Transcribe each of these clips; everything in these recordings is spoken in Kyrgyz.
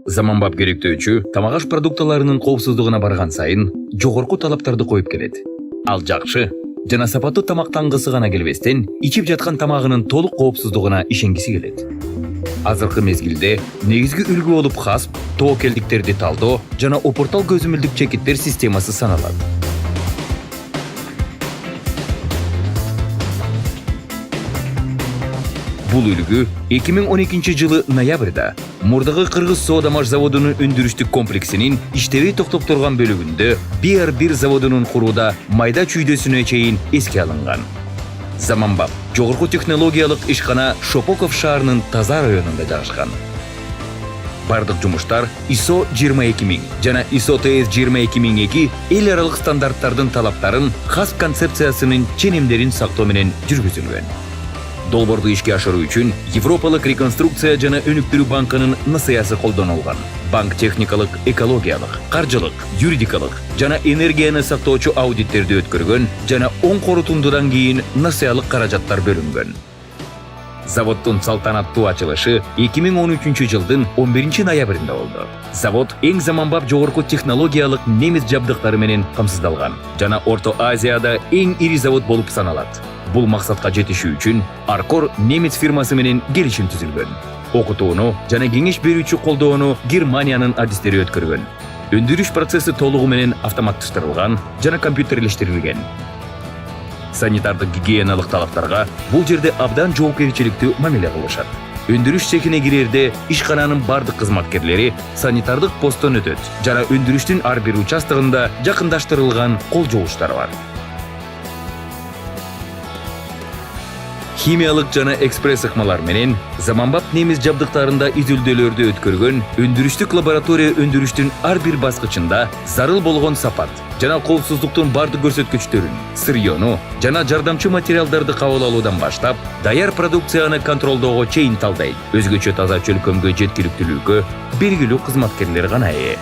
Заманбап керектөөчү тамак аш продукталарынын коопсуздугуна барган сайын жогорку талаптарды коюп келет. Ал жакшы жана сапаттуу тамактангысы гана келбестен, ичип жаткан тамагынын толук коопсуздугуна ишенгиси келет. Азыркы мезгилде негизги үлгү болуп хасп, тоокелдиктерди талдоо жана опортал көзөмөлдүк чекиттер системасы саналат. Бул үлгү 2012 жылы ноябрда Мурдагы Кыргыз Соодамаш заводунун өндүрүштүк комплексинин иштебей токтоп турган бөлүгүндө BR1 заводунун курууда майда чүйдөсүнө чейин эске алынган. Заманбап жогорку технологиялык ишкана Шопоков шаарынын Таза районунда жайгашкан. Бардык жумуштар ISO 22000 жана ISO TS 22002 эл аралык стандарттардын талаптарын, хас концепциясынын ченемдерин сактоо менен жүргүзүлгөн. Долборду ишке ашыруу үчүн Европалык реконструкция жана өнүктүрүү банкынын НСЯсы колдонулган. Банк техникалык, экологиялык, каржылык, юридикалык жана энергияны сактоочу аудиттерди өткөргөн жана 10 корутундудан кийин НСЯлык каражаттар бөлүнгөн. Заводдун салтанаттуу ачылышы 2013 жылдын 11 ноябрында болду. Завод эң заманбап жогорку технологиялык немис жабдыктары менен камсыздалган жана Орто Азияда эң ири завод болуп саналат. Бул максатка жетишүү үчүн Аркор немец фирмасы менен келишим түзүлгөн. Окутууну жана кеңеш берүүчү колдоону Германиянын адистери өткөргөн. Өндүрүш процесси толугу менен автоматташтырылган жана компьютерлештирилген. Санитардык гигиеналык талаптарга бул жерде абдан жоопкерчиликтүү мамиле кылышат. Өндүрүш цехине кирерде ишкананын бардык кызматкерлери санитардык посттон өтөт жана өндүрүштүн ар бир участогунда жакындаштырылган кол жуугучтар бар. Химиялык жана экспресс ыкмалар менен заманбап немис жабдыктарында изилдөөлөрдү өткөргөн өндүрүштүк лаборатория өндүрүштүн ар бир баскычында зарыл болгон сапат жана коопсуздуктун бардык көрсөткүчтөрүн, сырьёну жана жардамчы материалдарды кабыл алуудан баштап, даяр продукцияны контролдоого чейин талдайт. Өзгөчө таза чөлкөмгө жеткиликтүүлүккө белгилүү кызматкерлер гана ээ.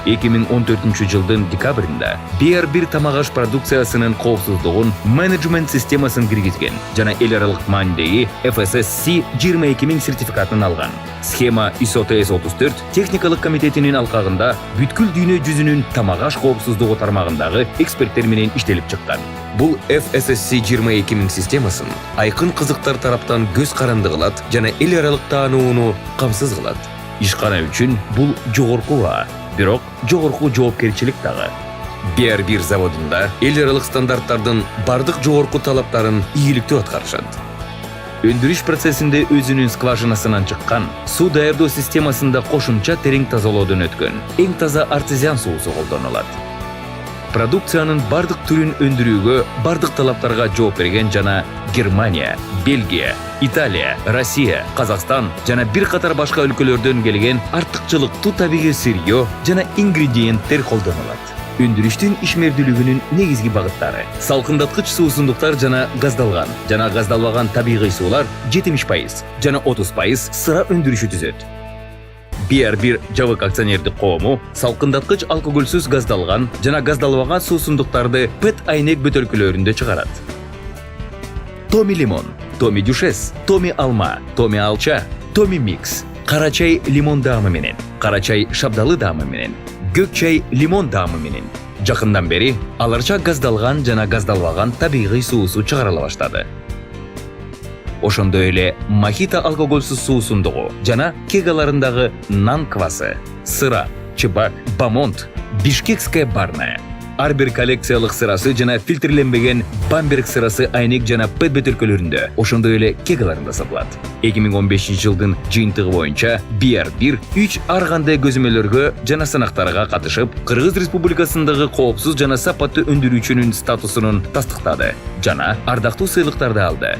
2014 жылдын декабрында BR1 тамак аш продукциясынын коопсуздугун менеджмент системасын киргизген жана эл аралык маанидеги FSSC 22000 сертификатын алган. Схема ISO TS 34 техникалык комитетинин алкагында бүткүл дүйнө жүзүнүн тамак аш коопсуздугу тармагындагы эксперттер менен иштелип чыккан. Бул FSSC 22000 системасын айкын кызыктар тараптан көз каранды кылат жана эл аралык таанууну камсыз кылат. Ишкана үчүн бул жогорку баа, бирок жогорку жоопкерчилик дагы. BR1 заводунда эл аралык стандарттардын бардык жогорку талаптарын ийгиликтүү аткарышат. Өндүрүш процессинде өзүнүн скважинасынан чыккан суу даярдоо системасында кошумча терең тазалоодон өткөн эң таза артезиан суусу колдонулат. Продукциянын бардык түрүн өндүрүүгө бардык талаптарга жооп берген жана Германия, Бельгия, Италия, Россия, Казакстан жана бир катар башка өлкөлөрдөн келген артыкчылыктуу табигый сырьё жана ингредиенттер колдонулат. Өндүрүштүн ишмердүүлүгүнүн негизги багыттары: салкындаткыч суусундуктар жана газдалбаган табигый суулар 70% жана 30% сыра өндүрүшү түзөт. BR1 жабык акционердик коому салкындаткыч алкогольсүз газдалган жана газдалбаган суусундуктарды PET айнек бөтөлкөлөрүндө чыгарат. Томи лимон, Томи дюшес, Томи алма, Томи алча, Томи микс, кара чай лимон даамы менен, кара чай шабдалы даамы менен, көк чай лимон даамы менен. Жакындан бери аларча газдалган жана газдалбаган табигый суусу чыгарыла баштады. Ошондой эле мохито алкогольсуз суусундугу жана кегаларындагы нан квасы, сыра, чыбак, бамонт, бишкекская барная. Ар бир коллекциялык сырасы жана фильтрленбеген бамберг сырасы айнек жана PET бөтөлкөлөрүндө, ошондой эле кегаларында сатылат. 2015 жылдын жыйынтыгы боюнча BR1 3 ар кандай көзөмөллөргө жана сынактарга катышып, Кыргыз Республикасындагы коопсуз жана сапаттуу өндүрүүчүнүн статусунун тастыктады жана ардактуу сыйлыктарды алды.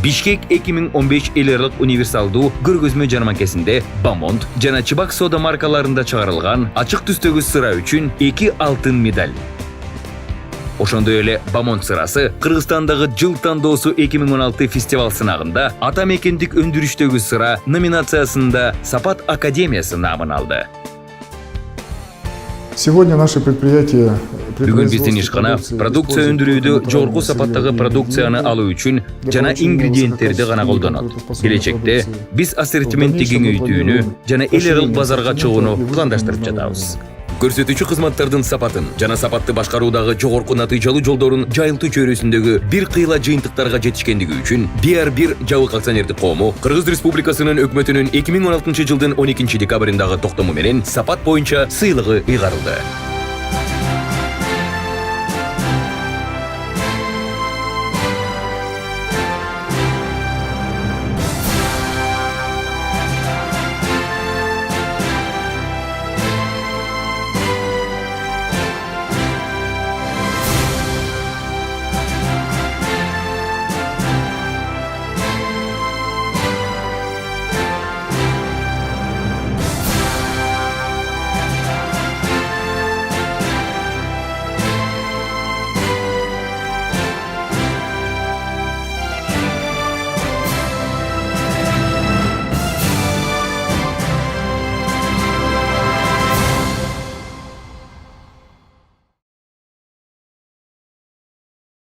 Бишкек 2015 эл аралык универсалдуу көргөзмө жарманкесинде Бамонт жана Чыбак сода маркаларында чыгарылган ачык түстөгү сыра үчүн 2 алтын медаль. Ошондой эле Бамонт сырасы Кыргызстандагы жыл тандоосу 2016 фестиваль сынагында ата мекендик өндүрүштөгү сыра номинациясында Сапат Академиясы наамын алды. Сегодня наше предприятие Бүгүн биздин ишкана продукция өндүрүүдө жогорку сапаттагы продукцияны алуу үчүн жана ингредиенттерди гана колдонот. Келечекте биз ассортиментти кеңейтүүнү жана эл аралык базарга чыгууну пландаштырып жатабыз. Көрсөтүүчү кызматтардын сапатын жана сапатты башкаруудагы жогорку натыйжалуу жолдорун жайылтуу чөйрөсүндөгү бир кыйла жыйынтыктарга жетишкендиги үчүн BR1 жабык акционердик коому Кыргыз Республикасынын өкмөтүнүн 2016 жылдын 12 декабрындагы токтому менен сапат боюнча сыйлыгы ыйгарылды.